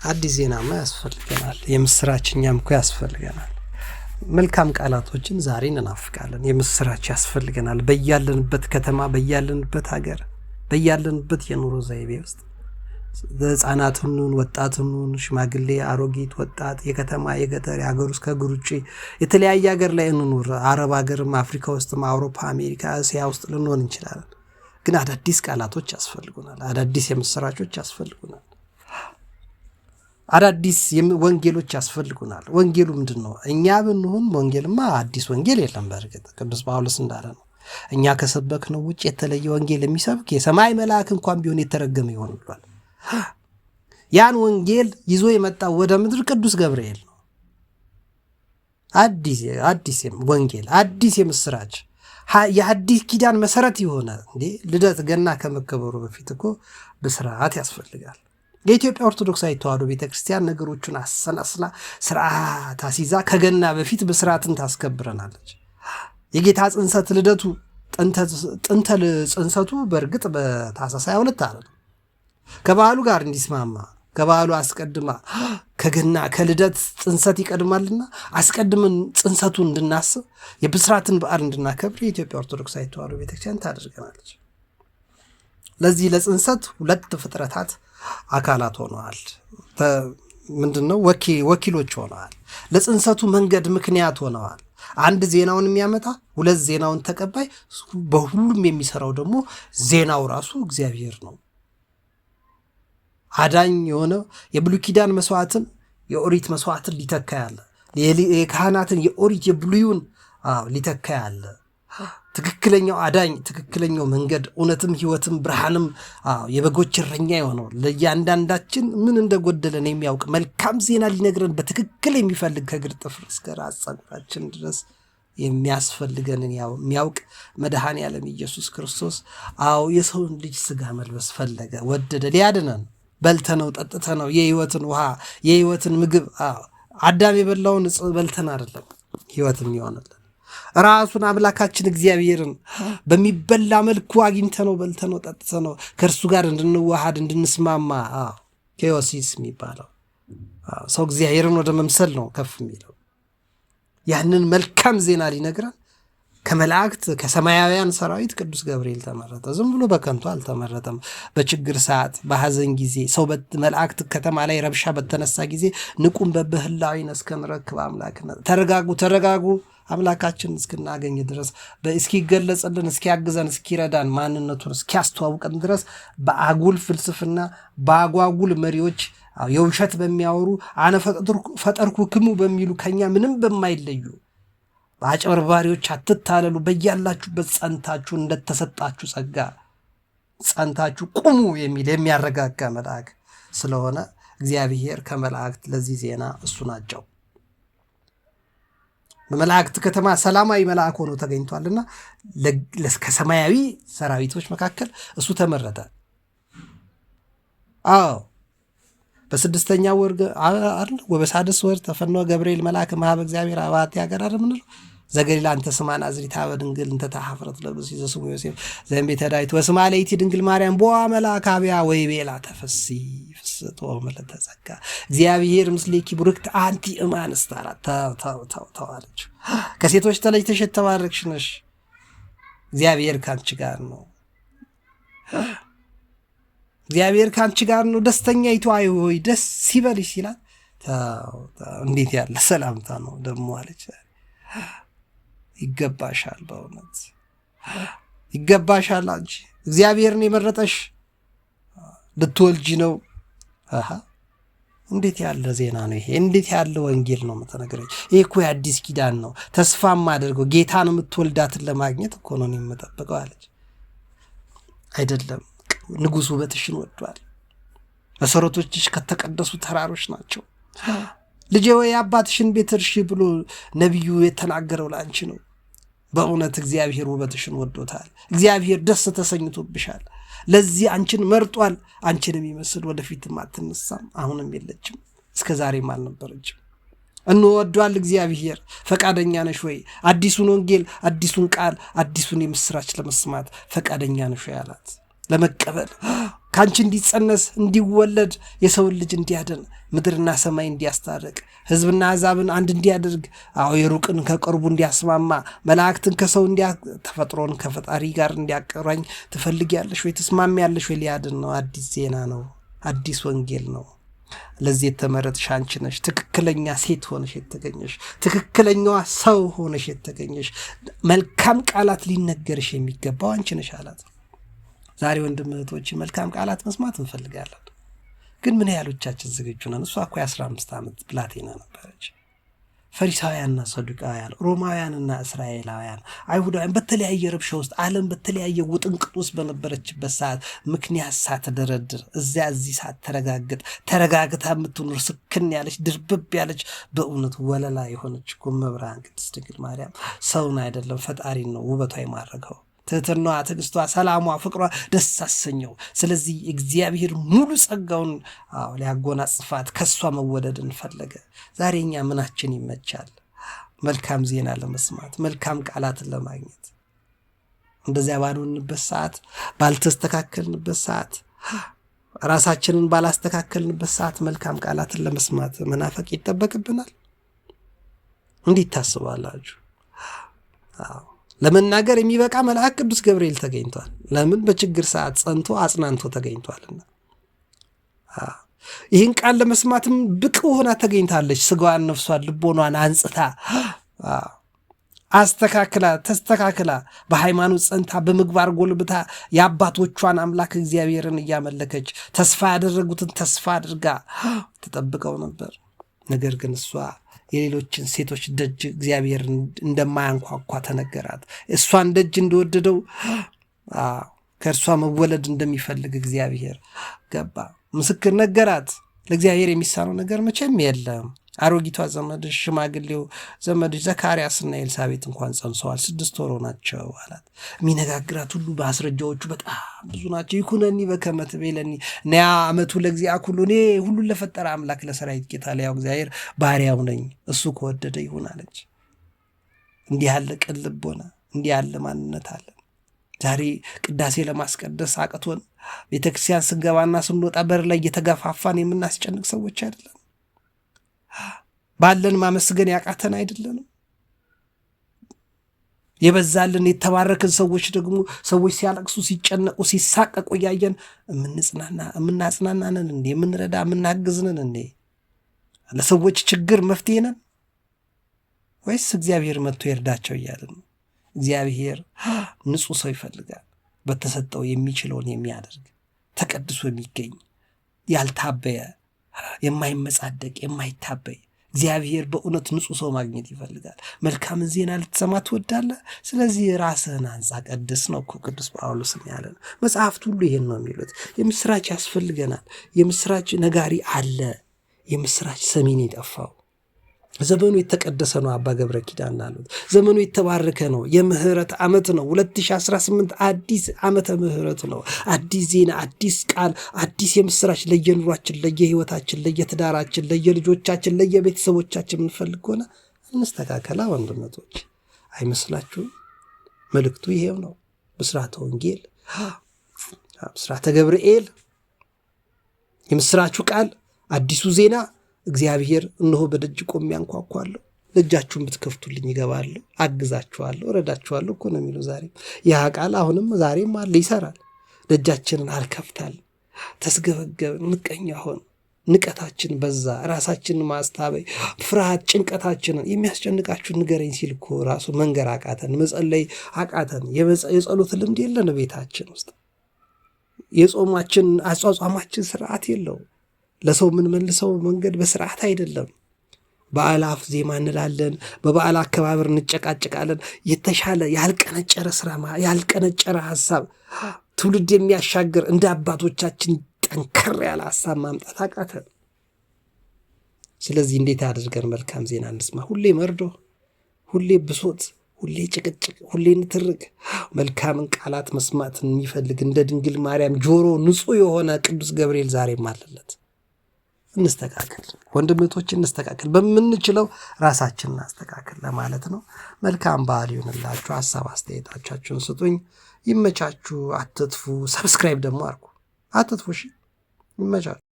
አዲስ ዜናማ ያስፈልገናል። የምስራችኛም እኮ ያስፈልገናል። መልካም ቃላቶችን ዛሬ እንናፍቃለን። የምስራች ያስፈልገናል። በያለንበት ከተማ፣ በያለንበት ሀገር፣ በያለንበት የኑሮ ዘይቤ ውስጥ ህፃናቱን፣ ወጣቱን፣ ሽማግሌ፣ አሮጊት፣ ወጣት፣ የከተማ፣ የገጠር፣ የሀገር ውስጥ ከሀገር ውጭ የተለያየ ሀገር ላይ እንኑር። አረብ ሀገርም፣ አፍሪካ ውስጥም፣ አውሮፓ፣ አሜሪካ፣ እስያ ውስጥ ልንሆን እንችላለን። ግን አዳዲስ ቃላቶች ያስፈልጉናል። አዳዲስ የምስራቾች ያስፈልጉናል። አዳዲስ ወንጌሎች ያስፈልጉናል። ወንጌሉ ምንድነው? እኛ ብንሆን ወንጌልማ አዲስ ወንጌል የለም። በእርግጥ ቅዱስ ጳውሎስ እንዳለ ነው እኛ ከሰበክነው ውጭ የተለየ ወንጌል የሚሰብክ የሰማይ መልአክ እንኳን ቢሆን የተረገመ ይሆን ብሏል። ያን ወንጌል ይዞ የመጣው ወደ ምድር ቅዱስ ገብርኤል ነው። አዲስ ወንጌል፣ አዲስ የምስራች፣ የአዲስ ኪዳን መሰረት የሆነ ልደት ገና ከመከበሩ በፊት እኮ ብስራት ያስፈልጋል። የኢትዮጵያ ኦርቶዶክሳዊት ተዋሕዶ ቤተክርስቲያን ነገሮችን አሰናስላ ስርዓት አስይዛ ከገና በፊት ብስራትን ታስከብረናለች። የጌታ ጽንሰት ልደቱ ጥንተ ጽንሰቱ በእርግጥ በታኅሳስ 22 አይደለም። ከበዓሉ ጋር እንዲስማማ ከበዓሉ አስቀድማ ከገና ከልደት ጽንሰት ይቀድማልና አስቀድመን ጽንሰቱን እንድናስብ የብስራትን በዓል እንድናከብር የኢትዮጵያ ኦርቶዶክሳዊት ተዋሕዶ ቤተክርስቲያን ታደርገናለች። ለዚህ ለጽንሰት ሁለት ፍጥረታት አካላት ሆነዋል። ምንድነው? ወኪሎች ሆነዋል። ለጽንሰቱ መንገድ ምክንያት ሆነዋል። አንድ ዜናውን የሚያመጣ፣ ሁለት ዜናውን ተቀባይ፣ በሁሉም የሚሰራው ደግሞ ዜናው ራሱ እግዚአብሔር ነው። አዳኝ የሆነ የብሉይ ኪዳን መስዋዕትን የኦሪት መስዋዕትን ሊተካ ያለ፣ የካህናትን የኦሪት የብሉዩን ሊተካ ያለ ትክክለኛው አዳኝ፣ ትክክለኛው መንገድ፣ እውነትም ሕይወትም ብርሃንም የበጎች እረኛ የሆነው ለእያንዳንዳችን ምን እንደጎደለን የሚያውቅ መልካም ዜና ሊነግረን በትክክል የሚፈልግ ከእግር ጥፍር እስከ ራስ ፀጉራችን ድረስ የሚያስፈልገንን የሚያውቅ መድኃኔ ዓለም ኢየሱስ ክርስቶስ የሰውን ልጅ ስጋ መልበስ ፈለገ፣ ወደደ። ሊያድነን በልተነው ጠጥተነው የሕይወትን ውሃ የሕይወትን ምግብ አዳም የበላውን ዕፅ በልተን አይደለም ሕይወትም ይሆንልን ራሱን አምላካችን እግዚአብሔርን በሚበላ መልኩ አግኝተነው በልተነው ጠጥተነው ከእርሱ ጋር እንድንዋሃድ እንድንስማማ ኬዮሲስ የሚባለው ሰው እግዚአብሔርን ወደ መምሰል ነው ከፍ የሚለው። ያንን መልካም ዜና ሊነግረን ከመላእክት ከሰማያውያን ሰራዊት ቅዱስ ገብርኤል ተመረጠ። ዝም ብሎ በከንቱ አልተመረጠም። በችግር ሰዓት፣ በሐዘን ጊዜ ሰው መላእክት ከተማ ላይ ረብሻ በተነሳ ጊዜ ንቁም በበህላዊነ እስከንረክብ አምላክነ፣ ተረጋጉ አምላካችን እስክናገኝ ድረስ እስኪገለጽልን፣ እስኪያግዘን፣ እስኪረዳን፣ ማንነቱን እስኪያስተዋውቀን ድረስ በአጉል ፍልስፍና በአጓጉል መሪዎች የውሸት በሚያወሩ አነ ፈጠርኩክሙ በሚሉ ከኛ ምንም በማይለዩ በአጭበርባሪዎች አትታለሉ። በያላችሁበት ጸንታችሁ እንደተሰጣችሁ ጸጋ ጸንታችሁ ቁሙ የሚል የሚያረጋጋ መልአክ ስለሆነ እግዚአብሔር ከመላእክት ለዚህ ዜና እሱ ናቸው። በመላእክት ከተማ ሰላማዊ መልአክ ሆኖ ተገኝቷልና ከሰማያዊ ሰራዊቶች መካከል እሱ ተመረጠ። በስድስተኛ ወር ወበሳድስ ወር ተፈኖ ገብርኤል መልአክ መሀበ እግዚአብሔር አባቴ ሀገር ምንለው ዘገሊላ አንተ ስማ ናዝሪት አበ ድንግል እንተ ተሐፍረት ለብስ ይዘስሙ ዮሴፍ ዘእምቤተ ዳዊት ወስማ ለይቲ ድንግል ማርያም ቦአ መልአክ አብያ ወይቤላ ተፈሲ ፍስቶ መለተ ጸጋ እግዚአብሔር ምስሌኪ ቡርክት አንቲ እማንስት አላት። ተዋለች። ከሴቶች ተለይተሽ የተባረክሽ ነሽ፣ እግዚአብሔር ካንቺ ጋር ነው፣ እግዚአብሔር ካንቺ ጋር ነው፣ ደስተኛይቱ ሆይ ደስ ይበልሽ ሲላት እንዴት ያለ ሰላምታ ነው ደግሞ አለች። ይገባሻል፣ በእውነት ይገባሻል። አንቺ እግዚአብሔርን የመረጠሽ ልትወልጂ ነው። እንዴት ያለ ዜና ነው ይሄ! እንዴት ያለ ወንጌል ነው የምትነግረኝ! ይሄ እኮ የአዲስ ኪዳን ነው። ተስፋም አድርገው ጌታን የምትወልዳትን ለማግኘት እኮ ነው የምጠብቀው አለች። አይደለም ንጉሥ ውበትሽን ወዷል። መሰረቶችሽ ከተቀደሱ ተራሮች ናቸው። ልጄ ወይ አባትሽን ቤት እርሺ ብሎ ነቢዩ የተናገረው ለአንቺ ነው። በእውነት እግዚአብሔር ውበትሽን ወዶታል። እግዚአብሔር ደስ ተሰኝቶብሻል። ለዚህ አንቺን መርጧል። አንቺን የሚመስል ወደፊትም አትነሳም፣ አሁንም የለችም፣ እስከ ዛሬም አልነበረችም። እንወዷል እግዚአብሔር። ፈቃደኛ ነሽ ወይ? አዲሱን ወንጌል፣ አዲሱን ቃል፣ አዲሱን የምስራች ለመስማት ፈቃደኛ ነሽ ወይ አላት። ለመቀበል ካንቺ እንዲጸነስ እንዲወለድ የሰው ልጅ እንዲያድን ምድርና ሰማይ እንዲያስታርቅ ሕዝብና አሕዛብን አንድ እንዲያደርግ የሩቅን ከቅርቡ እንዲያስማማ መላእክትን ከሰው ተፈጥሮን ከፈጣሪ ጋር እንዲያቀራኝ ትፈልጊያለሽ ወይ ትስማሚያለሽ ወይ? ሊያድን ነው። አዲስ ዜና ነው። አዲስ ወንጌል ነው። ለዚህ የተመረጥሽ አንቺ ነሽ። ትክክለኛ ሴት ሆነሽ የተገኘሽ፣ ትክክለኛዋ ሰው ሆነሽ የተገኘሽ፣ መልካም ቃላት ሊነገርሽ የሚገባው አንቺ ነሽ አላት። ዛሬ ወንድም እህቶች መልካም ቃላት መስማት እንፈልጋለን፣ ግን ምን ያህሎቻችን ዝግጁ ነን? እሷ እኮ 15 ዓመት ብላቴና ነበረች። ፈሪሳውያንና ሰዱቃውያን፣ ሮማውያንና እስራኤላውያን፣ አይሁዳውያን በተለያየ ረብሻ ውስጥ ዓለም በተለያየ ውጥንቅጥ ውስጥ በነበረችበት ሰዓት ምክንያት ሳትደረድር እዚህ ሳትረጋግጥ ተረጋግታ የምትኖር ስክን ያለች ድርብብ ያለች በእውነት ወለላ የሆነች እኮ መብርሃን ቅድስት ድንግል ማርያም ሰውን አይደለም ፈጣሪን ነው ውበቷ የማረከው። ትህትናዋ፣ ትዕግስቷ፣ ሰላሟ፣ ፍቅሯ ደስ አሰኘው። ስለዚህ እግዚአብሔር ሙሉ ጸጋውን ሊያጎናጽፋት ከሷ መወደድን ፈለገ። ዛሬ እኛ ምናችን ይመቻል? መልካም ዜና ለመስማት፣ መልካም ቃላትን ለማግኘት። እንደዚያ ባልሆንበት ሰዓት፣ ባልተስተካከልንበት ሰዓት፣ ራሳችንን ባላስተካከልንበት ሰዓት መልካም ቃላትን ለመስማት መናፈቅ ይጠበቅብናል? እንዴት ታስባላችሁ? ለመናገር የሚበቃ መልአክ ቅዱስ ገብርኤል ተገኝቷል። ለምን? በችግር ሰዓት ጸንቶ አጽናንቶ ተገኝቷልና። ይህን ቃል ለመስማትም ብቁ ሆና ተገኝታለች። ስጋዋን፣ ነፍሷን፣ ልቦኗን አንጽታ ተስተካክላ በሃይማኖት ጸንታ በምግባር ጎልብታ የአባቶቿን አምላክ እግዚአብሔርን እያመለከች ተስፋ ያደረጉትን ተስፋ አድርጋ ተጠብቀው ነበር። ነገር ግን እሷ የሌሎችን ሴቶች ደጅ እግዚአብሔር እንደማያንኳኳ ተነገራት። እሷን ደጅ እንደወደደው ከእርሷ መወለድ እንደሚፈልግ እግዚአብሔር ገባ። ምስክር ነገራት። ለእግዚአብሔር የሚሳነው ነገር መቼም የለም። አሮጊቷ ዘመድሽ፣ ሽማግሌው ዘመድሽ ዘካርያስና ኤልሳቤጥ እንኳን ጸንሰዋል፣ 6 ወር ናቸው አላት። የሚነጋግራት ሁሉ ማስረጃዎቹ በጣም ብዙ ናቸው። ይኩነኒ በከመ ትቤለኒ ነያ ዓመቱ ለእግዚአብሔር ሁሉ፣ እኔ ሁሉን ለፈጠረ አምላክ ለሰራዊት ጌታ ለሕያው እግዚአብሔር ባሪያው ነኝ፣ እሱ ከወደደ ይሁን አለች። እንዲህ ያለ ቅን ልቦና፣ እንዲህ ያለ ማንነት አለ። ዛሬ ቅዳሴ ለማስቀደስ አቅቶን ቤተክርስቲያን ስንገባና ስንወጣ በር ላይ እየተገፋፋን የምናስጨንቅ ሰዎች አይደለም። ባለን ማመስገን ያቃተን አይደለንም። የበዛልን የተባረክን ሰዎች ደግሞ ሰዎች ሲያለቅሱ፣ ሲጨነቁ፣ ሲሳቀቁ እያየን የምናጽናናንን እንዴ? የምንረዳ የምናግዝንን እንዴ? ለሰዎች ችግር መፍትሄ ነን ወይስ እግዚአብሔር መጥቶ ይርዳቸው እያልን? እግዚአብሔር ንጹህ ሰው ይፈልጋል። በተሰጠው የሚችለውን የሚያደርግ ተቀድሶ የሚገኝ ያልታበየ የማይመጻደቅ የማይታበይ እግዚአብሔር በእውነት ንጹህ ሰው ማግኘት ይፈልጋል። መልካምን ዜና ልትሰማ ትወዳለህ? ስለዚህ ራስህን አንጻ፣ ቀድስ ነው እኮ ቅዱስ ጳውሎስም ያለን። መጽሐፍት ሁሉ ይሄን ነው የሚሉት። የምስራች ያስፈልገናል። የምስራች ነጋሪ አለ። የምስራች ሰሚን የጠፋው ዘመኑ የተቀደሰ ነው። አባ ገብረ ኪዳን አሉት። ዘመኑ የተባረከ ነው። የምህረት ዓመት ነው። 2018 አዲስ ዓመተ ምህረት ነው። አዲስ ዜና፣ አዲስ ቃል፣ አዲስ የምስራች ለየኑሯችን፣ ለየህይወታችን፣ ለየትዳራችን፣ ለየልጆቻችን፣ ለየቤተሰቦቻችን የምንፈልግ ሆነ እንስተካከላ ወንድነቶች። አይመስላችሁም? መልእክቱ ይሄው ነው። ብስራተ ወንጌል፣ ብስራተ ገብርኤል፣ የምስራቹ ቃል፣ አዲሱ ዜና እግዚአብሔር እነሆ በደጅ ቆሜ አንኳኳለሁ፣ ደጃችሁን ብትከፍቱልኝ ይገባለሁ፣ አግዛችኋለሁ፣ እረዳችኋለሁ እኮ ነው የሚለው። ዛሬም ያ ቃል አሁንም ዛሬም አለ፣ ይሰራል። ደጃችንን አልከፍታል። ተስገበገብን፣ ምቀኛ ሆን፣ ንቀታችን በዛ፣ ራሳችንን ማስታበይ፣ ፍርሃት፣ ጭንቀታችንን የሚያስጨንቃችሁ ንገረኝ ሲል እኮ ራሱ መንገር አቃተን፣ መጸለይ አቃተን። የጸሎት ልምድ የለን ቤታችን ውስጥ። የጾማችን አጿጿማችን ስርዓት የለው። ለሰው የምንመልሰው መንገድ በስርዓት አይደለም። በዓላፍ ዜማ እንላለን፣ በበዓል አከባበር እንጨቃጨቃለን። የተሻለ ያልቀነጨረ ስራ፣ ያልቀነጨረ ሀሳብ፣ ትውልድ የሚያሻግር እንደ አባቶቻችን ጠንከር ያለ ሀሳብ ማምጣት አቃተን። ስለዚህ እንዴት አድርገን መልካም ዜና እንስማ? ሁሌ መርዶ፣ ሁሌ ብሶት፣ ሁሌ ጭቅጭቅ፣ ሁሌ ንትርክ። መልካምን ቃላት መስማትን የሚፈልግ እንደ ድንግል ማርያም ጆሮ ንጹህ የሆነ ቅዱስ ገብርኤል ዛሬም አለለት። እንስተካከል ወንድምቶች፣ እንስተካከል። በምንችለው ራሳችንን እናስተካከል ለማለት ነው። መልካም በዓል ይሁንላችሁ። ሀሳብ አስተያየታችሁን ስጡኝ። ይመቻችሁ። አትጥፉ። ሰብስክራይብ ደግሞ አድርጉ። አትጥፉ። እሺ ይመቻል።